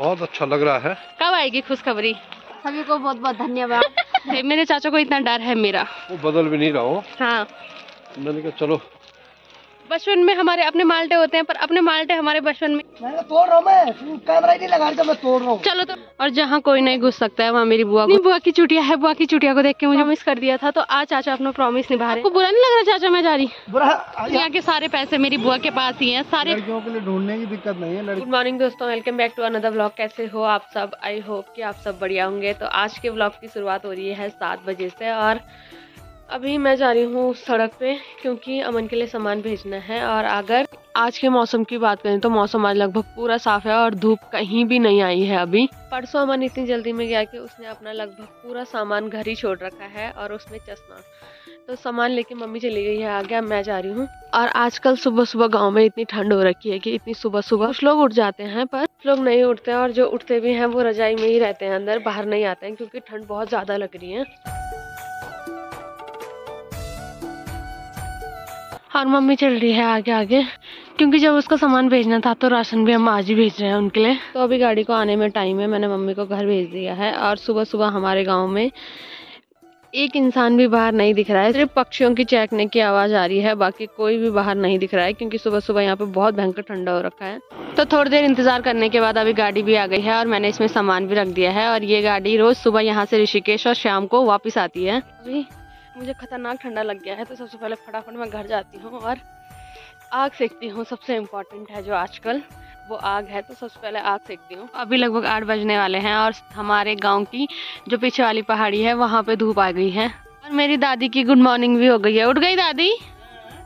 बहुत अच्छा लग रहा है। कब आएगी खुशखबरी? सभी को बहुत बहुत धन्यवाद। मेरे चाचा को इतना डर है मेरा, वो बदल भी नहीं रहा हो। हाँ, मैंने कहा चलो। बचपन में हमारे अपने माल्टे होते हैं, पर अपने माल्टे हमारे बचपन में तोड़ रहा हूँ मैं, कैमरा ही नहीं लगा रहा, मैं तोड़ रहा हूँ। चलो तो। और जहाँ कोई नहीं घुस सकता है वहाँ मेरी बुआ बुआ की चुटिया है। बुआ की चुटिया को देख के मुझे मिस कर दिया था, तो आज चाचा अपना प्रॉमिस निभा रहे हैं। आपको बुरा नहीं लग रहा चाचा मैं जा रही? यहाँ के सारे पैसे मेरी बुआ के पास ही हैं, सारे लड़कियों के लिए ढूंढने की दिक्कत नहीं है। गुड मॉर्निंग दोस्तों, welcome back to another vlog. कैसे हो आप सब? आई होप कि आप सब बढ़िया होंगे। तो आज के व्लॉग की शुरुआत हो रही है 7 बजे से, और अभी मैं जा रही हूँ सड़क पे क्योंकि अमन के लिए सामान भेजना है। और अगर आज के मौसम की बात करें तो मौसम आज लगभग पूरा साफ है और धूप कहीं भी नहीं आई है अभी। परसों अमन इतनी जल्दी में गया कि उसने अपना लगभग पूरा सामान घर ही छोड़ रखा है, और उसमें चश्मा, तो सामान लेके मम्मी चली गई है आगे, अब मैं जा रही हूँ। और आजकल सुबह सुबह गांव में इतनी ठंड हो रखी है कि इतनी सुबह सुबह कुछ लोग उठ जाते हैं, पर कुछ लोग नहीं उठते, और जो उठते भी हैं वो रजाई में ही रहते हैं, अंदर बाहर नहीं आते हैं क्योंकि ठंड बहुत ज्यादा लग रही है। और मम्मी चल रही है आगे आगे क्योंकि जब उसका सामान भेजना था तो राशन भी हम आज ही भेज रहे हैं उनके लिए। तो अभी गाड़ी को आने में टाइम है, मैंने मम्मी को घर भेज दिया है। और सुबह सुबह हमारे गांव में एक इंसान भी बाहर नहीं दिख रहा है, सिर्फ पक्षियों की चहकने की आवाज आ रही है, बाकी कोई भी बाहर नहीं दिख रहा है क्योंकि सुबह सुबह यहाँ पे बहुत भयंकर ठंडा हो रखा है। तो थोड़ी देर इंतजार करने के बाद अभी गाड़ी भी आ गई है और मैंने इसमें सामान भी रख दिया है। और ये गाड़ी रोज सुबह यहाँ से ऋषिकेश और शाम को वापिस आती है। अभी मुझे खतरनाक ठंडा लग गया है, तो सबसे पहले फटाफट मैं घर जाती हूँ और आग सेकती हूँ। सबसे इम्पोर्टेंट है जो आजकल, वो आग है, तो सबसे पहले आग सेकती हूँ। अभी लगभग 8 बजने वाले हैं और हमारे गांव की जो पीछे वाली पहाड़ी है वहाँ पे धूप आ गई है। और मेरी दादी की गुड मॉर्निंग भी हो गई है। उठ गई दादी।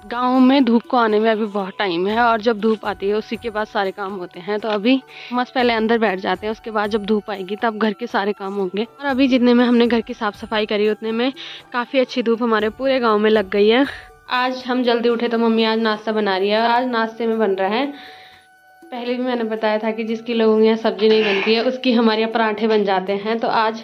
गांव में धूप को आने में अभी बहुत टाइम है, और जब धूप आती है उसी के बाद सारे काम होते हैं। तो अभी मस्त पहले अंदर बैठ जाते हैं, उसके बाद जब धूप आएगी तब घर के सारे काम होंगे। और अभी जितने में हमने घर की साफ सफाई करी उतने में काफ़ी अच्छी धूप हमारे पूरे गाँव में लग गई है। आज हम जल्दी उठे तो मम्मी आज नाश्ता बना रही है, और आज नाश्ते में बन रहा है, पहले भी मैंने बताया था कि जिसकी लोगों के यहाँ सब्जी नहीं बनती है उसकी हमारे यहाँ पराठे बन जाते हैं। तो आज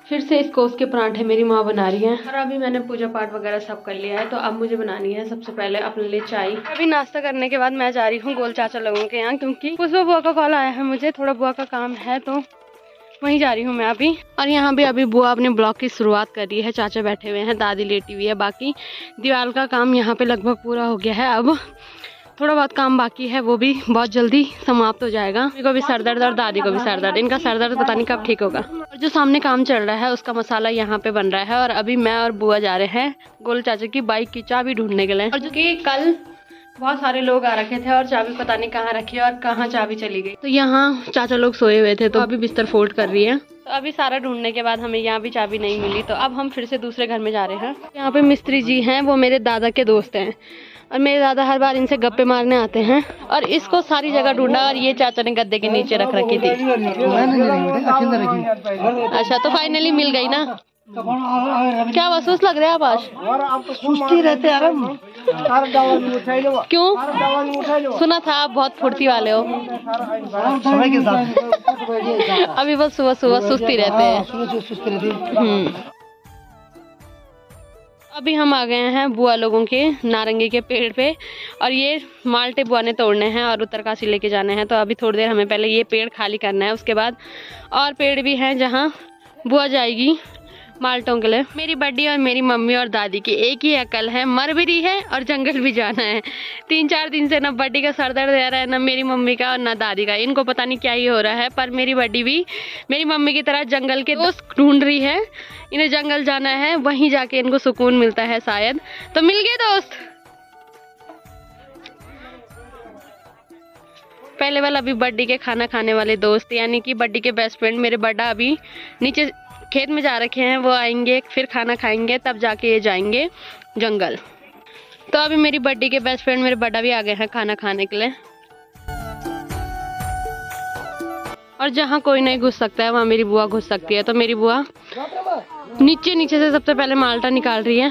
फिर से इसको उसके पराठे मेरी माँ बना रही है। और अभी मैंने पूजा पाठ वगैरह सब कर लिया है, तो अब मुझे बनानी है सबसे पहले अपने लिए चाय। अभी नाश्ता करने के बाद मैं जा रही हूँ गोल चाचा लोगों के यहाँ, क्योंकि पुष्पा बुआ का कॉल आया है मुझे, थोड़ा बुआ का काम है, तो वहीं जा रही हूँ मैं अभी। और यहाँ भी अभी बुआ अपने ब्लॉग की शुरुआत कर रही है। चाचा बैठे हुए हैं, दादी लेटी हुई है, बाकी दीवार का काम यहाँ पे लगभग पूरा हो गया है। अब थोड़ा बहुत काम बाकी है, वो भी बहुत जल्दी समाप्त हो जाएगा। मम्मी को भी सर दर्द और दादी को भी सर दर्द, इनका सर दर्द पता नहीं कब ठीक होगा। और जो सामने काम चल रहा है उसका मसाला यहाँ पे बन रहा है, और अभी मैं और बुआ जा रहे हैं गोल चाचा की बाइक की चाबी ढूंढने के लिए। और जो कि कल बहुत सारे लोग आ रखे थे और चाबी पता नहीं कहाँ रखी और कहाँ चाबी चली गई। तो यहाँ चाचा लोग सोए हुए थे, तो अभी बिस्तर फोल्ड कर रही है। तो अभी सारा ढूंढने के बाद हमें यहाँ भी चाबी नहीं मिली, तो अब हम फिर से दूसरे घर में जा रहे हैं। यहाँ पे मिस्त्री जी हैं, वो मेरे दादा के दोस्त हैं, और मेरे दादा हर बार इनसे गप्पे मारने आते हैं। और इसको सारी जगह ढूंढा, और ये चाचा ने गद्दे के नीचे रख रखी थी। अच्छा, तो फाइनली मिल गई ना? क्या महसूस लग रहा है आप आज? सुस्ती रहते हैं क्यों? सुना था आप बहुत फुर्ती वाले हो। समय के साथ अभी बस सुबह सुबह सुस्ती रहते हैं। अभी हम आ गए हैं बुआ लोगों के नारंगी के पेड़ पे, और ये माल्टे बुआ ने तोड़ने हैं और उत्तरकाशी लेके जाने हैं। तो अभी थोड़ी देर हमें पहले ये पेड़ खाली करना है, उसके बाद और पेड़ भी हैं जहाँ बुआ जाएगी माल्टों के लिए। मेरी बड्डी और मेरी मम्मी और दादी की एक ही अकल है, मर भी रही है और जंगल भी जाना है। 3-4 दिन से ना बड्डी का सर दर्द रह रहा है, ना मेरी मम्मी का और ना दादी का। इनको पता नहीं क्या ही हो रहा है, पर मेरी बड्डी भी मेरी मम्मी की तरह जंगल के दोस्त ढूंढ रही है। इन्हें जंगल जाना है, वहीं जाके इनको सुकून मिलता है शायद। तो मिल गए दोस्त। पहले वाला अभी बड्डी के खाना खाने वाले दोस्त, यानी कि बड्डी के बेस्ट फ्रेंड मेरे बड्डा अभी नीचे खेत में जा रखे हैं, वो आएंगे फिर खाना खाएंगे, तब जाके ये जाएंगे जंगल। तो अभी मेरी बड्डी के बेस्ट फ्रेंड मेरे बड्डा भी आ गए हैं खाना खाने के लिए। और जहाँ कोई नहीं घुस सकता है वहाँ मेरी बुआ घुस सकती है। तो मेरी बुआ नीचे से सबसे पहले माल्टा निकाल रही है।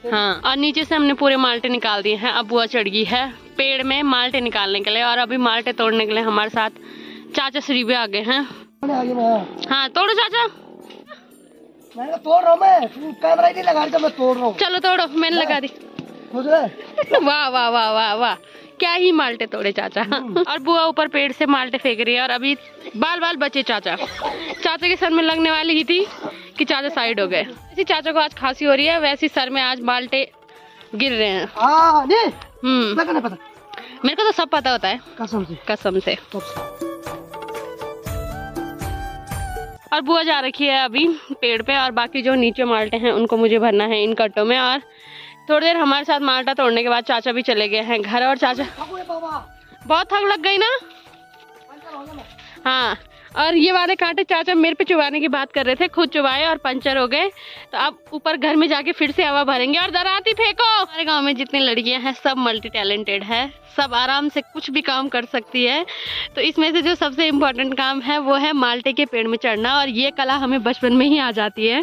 हाँ, और नीचे से हमने पूरे माल्टे निकाल दिए हैं। अब बुआ चढ़ गई है पेड़ में माल्टे निकालने के लिए, और अभी माल्टे तोड़ने के लिए हमारे साथ चाचा श्री भी आ गए हैं। हाँ, तोड़ो चाचा। मैं तोड़ रहा हूँ, मैं कैमरा ही नहीं लगा रहा, मैं तोड़ रहा हूँ। चलो तोड़ो, मैंने लगा दी। वाह वाह वाह वाह वाह, क्या ही माल्टे तोड़े चाचा। और बुआ ऊपर पेड़ से माल्टे फेंक रही है और अभी बाल बाल बचे चाचा। चाचा के सर में लगने वाली ही थी कि चाचा साइड हो गए। जैसे चाचा को आज खांसी हो रही है वैसे सर में आज माल्टे गिर रहे हैं। पता मेरे को तो सब पता होता है कसम से। और बुआ जा रखी है अभी पेड़ पे और बाकी जो नीचे माल्टे हैं उनको मुझे भरना है इन कट्टों में। और थोड़ी देर हमारे साथ माल्टा तोड़ने के बाद चाचा भी चले गए हैं घर। और चाचा बहुत थक लग गई ना। हाँ, और ये वाले कांटे चाचा मेरे पे चुबाने की बात कर रहे थे, खुद चुबाए और पंचर हो गए। तो अब ऊपर घर में जाके फिर से हवा भरेंगे और दराती फेंको। हमारे गांव में जितनी लड़कियां हैं सब मल्टी टैलेंटेड है, सब आराम से कुछ भी काम कर सकती है। तो इसमें से जो सबसे इम्पोर्टेंट काम है वो है माल्टे के पेड़ में चढ़ना। और ये कला हमें बचपन में ही आ जाती है,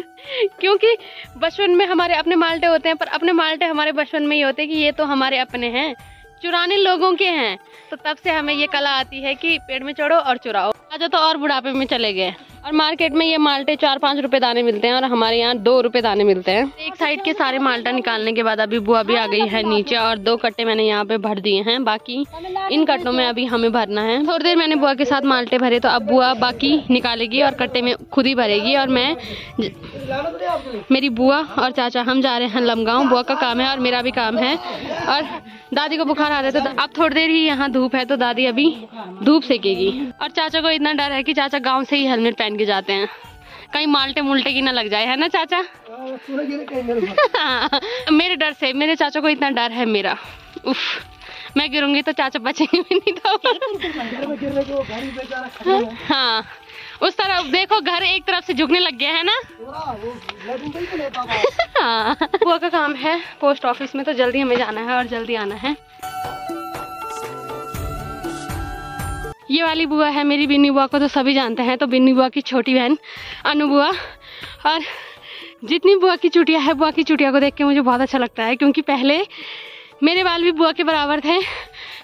क्योंकि बचपन में हमारे अपने माल्टे होते हैं, पर अपने माल्टे हमारे बचपन में ही होते हैं कि ये तो हमारे अपने हैं, चुराने लोगों के हैं। तो तब से हमें ये कला आती है कि पेड़ में चढ़ो और चुराओ। आज तो और बुढ़ापे में चले गए। और मार्केट में ये माल्टे 4-5 रुपए दाने मिलते हैं और हमारे यहाँ 2 रुपए दाने मिलते हैं। एक साइड के सारे माल्टा निकालने के बाद अभी बुआ भी आ गई है नीचे और 2 कट्टे मैंने यहाँ पे भर दिए हैं। बाकी इन कट्टों में अभी हमें भरना है। थोड़ी देर मैंने बुआ के साथ माल्टे भरे, तो अब बुआ बाकी निकालेगी और कट्टे में खुद ही भरेगी। और मैं, मेरी बुआ और चाचा हम जा रहे हैं लमगांव। बुआ का काम है और मेरा भी काम है। और दादी को बुखार आ रहा था, तो अब थोड़ी देर ही यहाँ धूप है तो दादी अभी धूप सेकेगी। और चाचा को इतना डर है कि चाचा गाँव से ही हेलमेट पहन के जाते हैं, कहीं माल्टे मुल्टे की ना लग जाए, है ना चाचा? मेरे डर से, मेरे चाचा को इतना डर है मेरा। उफ, मैं गिरूंगी तो चाचा बचेंगे भी नहीं। तो हाँ, उस तरफ देखो, घर एक तरफ से झुकने लग गया है ना। हाँ, बुआ का काम है पोस्ट ऑफिस में, तो जल्दी हमें जाना है और जल्दी आना है। ये वाली बुआ है मेरी बिन्नी बुआ को तो सभी जानते हैं, तो बिन्नी बुआ की छोटी बहन अनु बुआ। और जितनी बुआ की चुटिया है, बुआ की चुटिया को देख के मुझे बहुत अच्छा लगता है, क्योंकि पहले मेरे बाल भी बुआ के बराबर थे,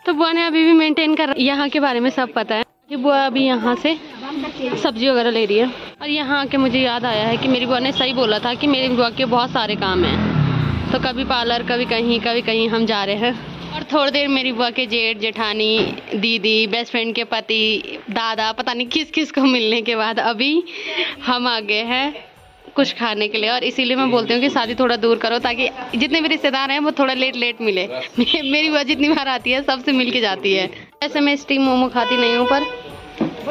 तो बुआ ने अभी भी मेंटेन कर, यहाँ के बारे में सब पता है। ये बुआ अभी यहाँ से सब्जी वगैरह ले रही है। और यहाँ आके मुझे याद आया है कि मेरी बुआ ने सही बोला था कि मेरी बुआ के बहुत सारे काम हैं, तो कभी पार्लर, कभी कहीं हम जा रहे हैं। और थोड़ी देर मेरी बुआ के जेठ, जेठानी, दीदी, बेस्ट फ्रेंड के पति, दादा, पता नहीं किस किस को मिलने के बाद अभी हम आ गए हैं कुछ खाने के लिए। और इसीलिए मैं बोलती हूँ कि शादी थोड़ा दूर करो, ताकि जितने भी रिश्तेदार हैं वो थोड़ा लेट मिले। मेरी बुआ जितनी बार आती है सबसे मिल के जाती है। ऐसे मैं स्टीम मोमो खाती नहीं हूँ, पर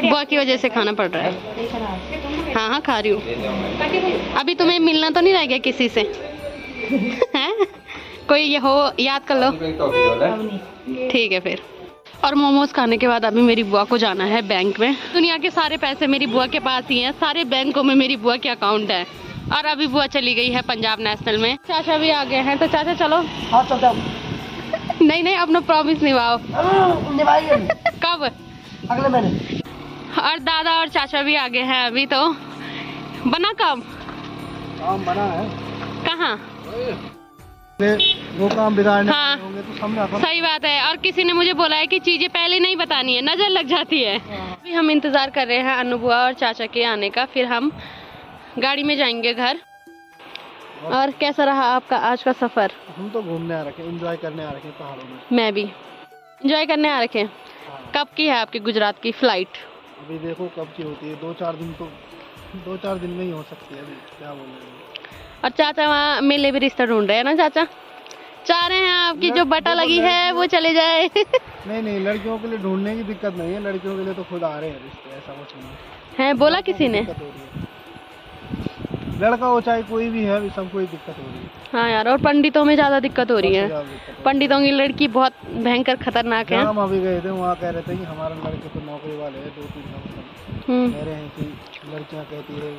बुआ की वजह से खाना पड़ रहा है। हाँ, खा रही हूँ। अभी तुम्हें मिलना तो नहीं रह गया किसी से? हैं? कोई ये हो, याद कर लो। ठीक है फिर। और मोमोज खाने के बाद अभी मेरी बुआ को जाना है बैंक में। दुनिया के सारे पैसे मेरी बुआ के पास ही हैं, सारे बैंकों में मेरी बुआ के अकाउंट है। और अभी बुआ चली गई है पंजाब नेशनल में। चाचा भी आ गए हैं, तो चाचा चलो। हाँ, चलता नहीं, अपना प्रॉमिस निभाओ। कब? अगले महीने। और दादा और चाचा भी आ गए हैं अभी। तो बना कब? काम बना है। कहाँ? वो काम बिगाड़ने होंगे तो समझा। सही बात है। और किसी ने मुझे बोला है कि चीजें पहले नहीं बतानी है, नजर लग जाती है। अभी हम इंतजार कर रहे हैं अनु बुआ और चाचा के आने का, फिर हम गाड़ी में जाएंगे घर। और कैसा रहा आपका आज का सफर? हम तो घूमने आ रखे, एंजॉय करने आ रखे पहाड़ों में। मैं भी एंजॉय करने आ रखे। कब की है आपकी गुजरात की फ्लाइट? अभी देखो कब की होती है, 2-4 दिन, तो 2-4 दिन में ही हो सकती है। अभी क्या बोल रहे हैं। और चाचा वहाँ मेले भी रिश्ता ढूंढ रहे हैं ना? चाचा चाह रहे हैं आपकी जो बटा लगी है वो चले जाए। नहीं, लड़कियों के लिए ढूंढने की दिक्कत नहीं है, लड़कियों के लिए तो खुद आ रहे हैं रिश्ते, ऐसा कुछ नहीं है। बोला किसी ने? लड़का हो चाहे कोई भी है, सबको दिक्कत हो रही है। हाँ यार, और पंडितों में ज्यादा दिक्कत हो रही है। पंडितों की लड़की बहुत भयंकर खतरनाक है। हम अभी गए थे, वहाँ कह रहे थे कि हमारे लड़के तो नौकरी वाले हैं, 2-3 कह रहे हैं कि लड़कियाँ कहती है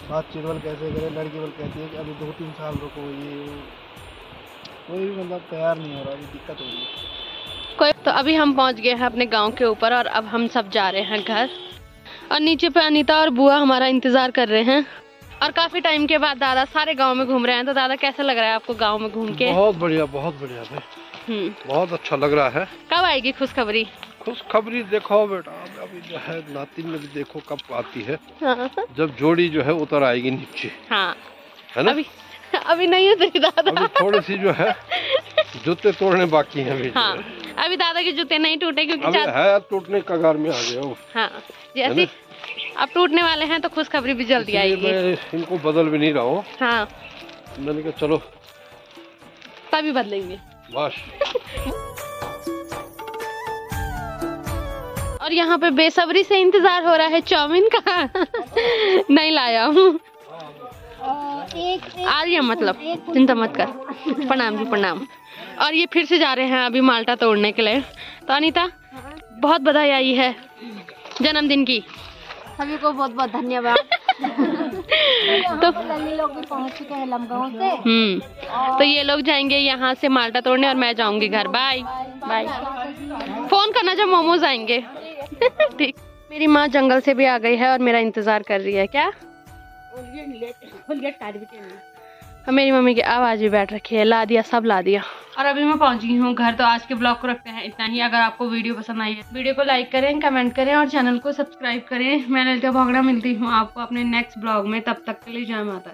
बातचीत वाल कैसे करे, लड़की वाल कहती है कि अभी 2-3 साल रुको। ये कोई भी मतलब तैयार नहीं हो रहा, अभी दिक्कत हो रही है कोई। तो अभी हम पहुंच गए हैं अपने गांव के ऊपर और अब हम सब जा रहे हैं घर। और नीचे पे अनीता और बुआ हमारा इंतजार कर रहे हैं। और काफी टाइम के बाद दादा सारे गांव में घूम रहे हैं। तो दादा कैसा लग रहा है आपको गांव में घूम के? बहुत बढ़िया भाई। बहुत अच्छा लग रहा है। कब आएगी खुशखबरी? खुशखबरी देखो बेटा, अभी जो है नातिन में भी देखो कब आती है। हाँ। जब जोड़ी जो है उतर आएगी नीचे। हाँ, है ना? अभी नहीं उतरी दादा। अभी थोड़ी सी जो है जूते तोड़ने बाकी हैं अभी। हाँ। अभी दादा के जूते नहीं टूटे क्योंकि अभी है टूटने कगार में आ गया हूँ। हाँ जैसे अब टूटने वाले हैं तो खुशखबरी भी जल्दी आएगी। मैं इनको बदल भी नहीं रहा हूँ। हाँ मैंने कहा चलो तभी बदलेंगे बस। और यहाँ पे बेसब्री से इंतजार हो रहा है चाउमीन का। नहीं लाया हूँ। आ रही है मतलब, चिंता मत कर। प्रणाम जी प्रणाम। और ये फिर से जा रहे हैं अभी माल्टा तोड़ने के लिए। तो अनीता बहुत बधाई आई है जन्मदिन की। सभी को बहुत बहुत धन्यवाद। तो लल्ली लोग भी पहुंच चुके हैं लमगांव से। तो ये लोग जाएंगे यहाँ से माल्टा तोड़ने और मैं जाऊंगी घर। Bye bye. फोन करना जब मोमोज आएंगे। ठीक। मेरी माँ जंगल से भी आ गई है और मेरा इंतजार कर रही है। क्या मेरी मम्मी की आवाज भी बैठ रखी है। ला दिया, सब ला दिया। और अभी मैं पहुंच गई हूँ घर। तो आज के ब्लॉग को रखते हैं इतना ही। अगर आपको वीडियो पसंद आई है वीडियो को लाइक करें, कमेंट करें और चैनल को सब्सक्राइब करें। मैं ललिता भोगड़ा मिलती हूँ आपको अपने नेक्स्ट ब्लॉग में। तब तक के लिए जय माता दी।